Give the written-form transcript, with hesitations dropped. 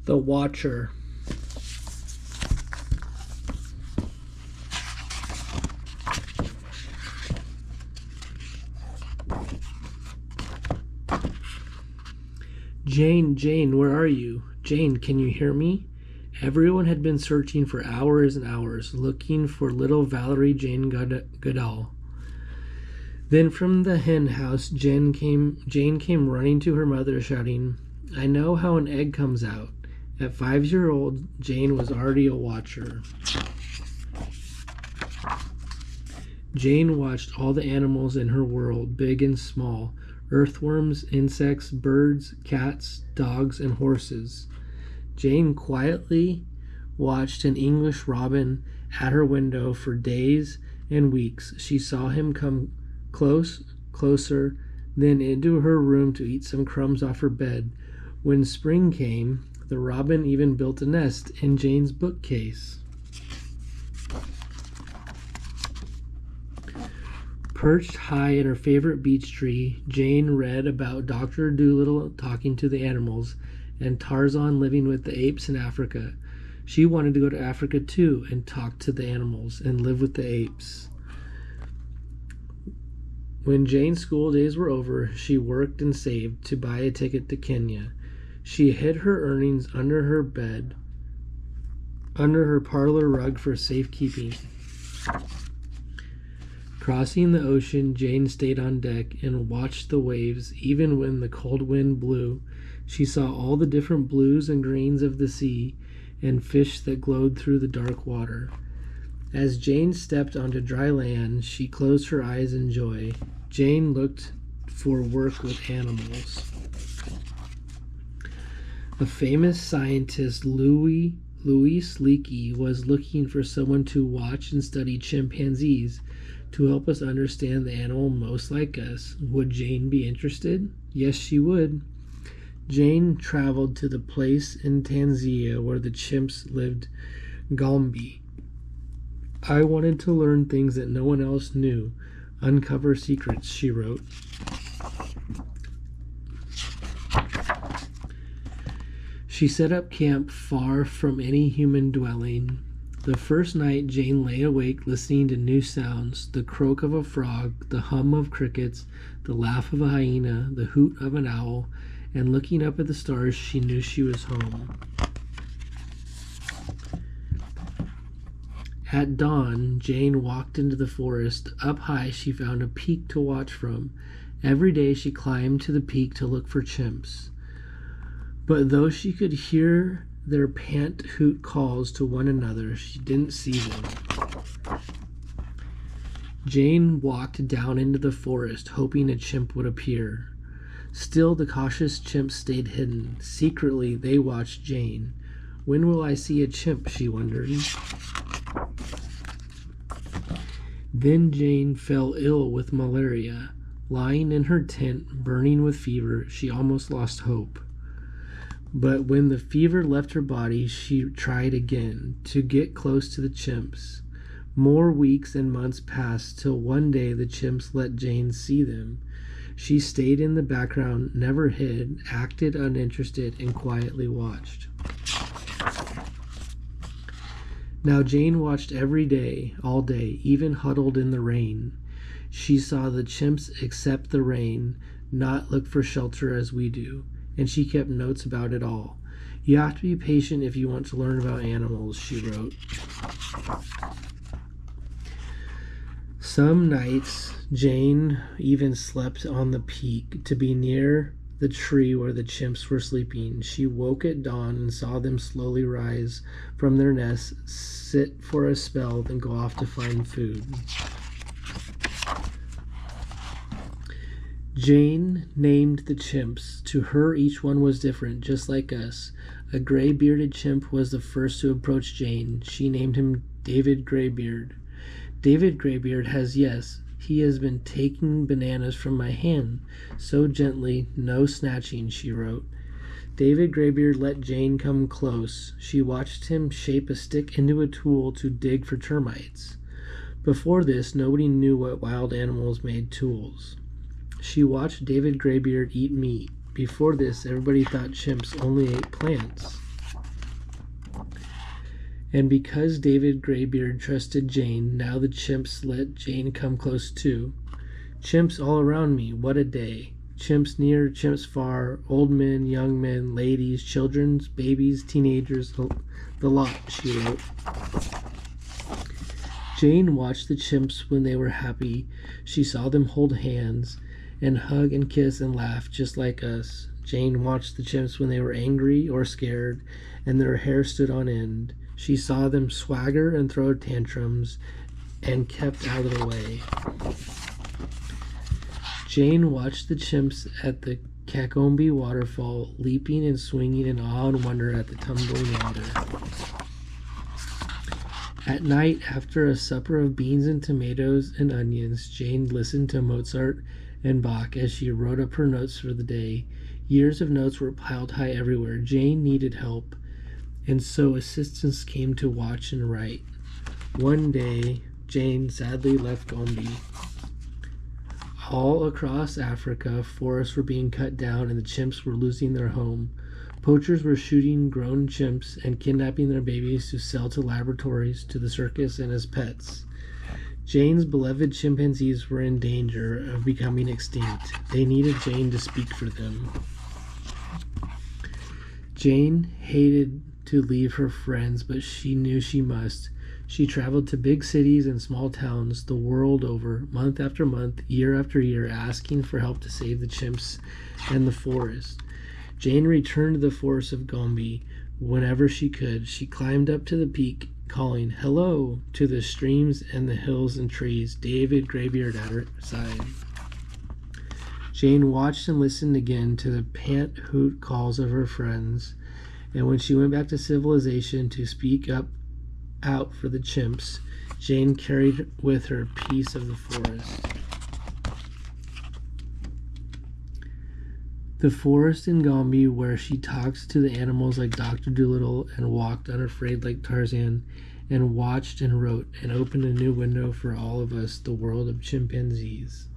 The Watcher. Jane, Jane, where are you? Jane, can you hear me? Everyone had been searching for hours and hours, looking for little Valerie Jane Goodall. Then from the hen house, Jane came running to her mother, shouting, I know how an egg comes out. At 5-year-old, Jane was already a watcher. Jane watched all the animals in her world, big and small, earthworms, insects, birds, cats, dogs, and horses. Jane quietly watched an English robin at her window for days and weeks. She saw him come closer, then into her room to eat some crumbs off her bed. When spring came, the robin even built a nest in Jane's bookcase. Perched high in her favorite beech tree, Jane read about Dr. Dolittle talking to the animals and Tarzan living with the apes in Africa. She wanted to go to Africa too and talk to the animals and live with the apes. When Jane's school days were over, she worked and saved to buy a ticket to Kenya. She hid her earnings under her bed, under her parlor rug for safekeeping. Crossing the ocean, Jane stayed on deck and watched the waves. Even when the cold wind blew, she saw all the different blues and greens of the sea and fish that glowed through the dark water. As Jane stepped onto dry land, she closed her eyes in joy. Jane looked for work with animals. A famous scientist, Louis Leakey, was looking for someone to watch and study chimpanzees to help us understand the animal most like us. Would Jane be interested? Yes, she would. Jane traveled to the place in Tanzania where the chimps lived, Gombe. I wanted to learn things that no one else knew, uncover secrets, she wrote. She set up camp far from any human dwelling. The first night, Jane lay awake listening to new sounds, the croak of a frog, the hum of crickets, the laugh of a hyena, the hoot of an owl, and looking up at the stars, she knew she was home. At dawn, Jane walked into the forest. Up high, she found a peak to watch from. Every day, she climbed to the peak to look for chimps. But though she could hear their pant-hoot calls to one another, she didn't see them. Jane walked down into the forest, hoping a chimp would appear. Still, the cautious chimps stayed hidden. Secretly, they watched Jane. When will I see a chimp, she wondered. Then Jane fell ill with malaria. Lying in her tent, burning with fever, she almost lost hope. But when the fever left her body, she tried again to get close to the chimps. More weeks and months passed till one day the chimps let Jane see them. She stayed in the background, never hid, acted uninterested, and quietly watched. Now Jane watched every day, all day, even huddled in the rain. She saw the chimps accept the rain, not look for shelter as we do, and she kept notes about it all. You have to be patient if you want to learn about animals, she wrote. Some nights, Jane even slept on the peak to be near the tree where the chimps were sleeping. She woke at dawn and saw them slowly rise from their nests, sit for a spell, then go off to find food. Jane named the chimps. To her, each one was different, just like us. A gray-bearded chimp was the first to approach Jane. She named him David Graybeard. David Graybeard he has been taking bananas from my hand, so gently, no snatching, she wrote. David Graybeard let Jane come close. She watched him shape a stick into a tool to dig for termites. Before this, nobody knew what wild animals made tools. She watched David Graybeard eat meat. Before this, everybody thought chimps only ate plants. And because David Graybeard trusted Jane, now the chimps let Jane come close too. Chimps all around me, what a day. Chimps near, chimps far, old men, young men, ladies, children, babies, teenagers, the lot, she wrote. Jane watched the chimps when they were happy. She saw them hold hands and hug and kiss and laugh just like us. Jane watched the chimps when they were angry or scared and their hair stood on end. She saw them swagger and throw tantrums and kept out of the way. Jane watched the chimps at the Cacombe waterfall, leaping and swinging in awe and wonder at the tumbling water. At night, after a supper of beans and tomatoes and onions, Jane listened to Mozart and Bach as she wrote up her notes for the day. Years of notes were piled high everywhere. Jane needed help, and so assistants came to watch and write. One day, Jane sadly left Gombe. All across Africa, forests were being cut down and the chimps were losing their home. Poachers were shooting grown chimps and kidnapping their babies to sell to laboratories, to the circus, and as pets. Jane's beloved chimpanzees were in danger of becoming extinct. They needed Jane to speak for them. Jane hated to leave her friends, but she knew she must. She traveled to big cities and small towns the world over, month after month, year after year, asking for help to save the chimps and the forest. Jane returned to the forest of Gombe whenever she could. She climbed up to the peak, calling hello to the streams and the hills and trees, David Graybeard at her side. Jane watched and listened again to the pant-hoot calls of her friends, and when she went back to civilization to speak up out for the chimps, Jane carried with her peace of the forest. The forest in Gombe, where she talked to the animals like Dr. Dolittle and walked unafraid like Tarzan and watched and wrote and opened a new window for all of us, the world of chimpanzees.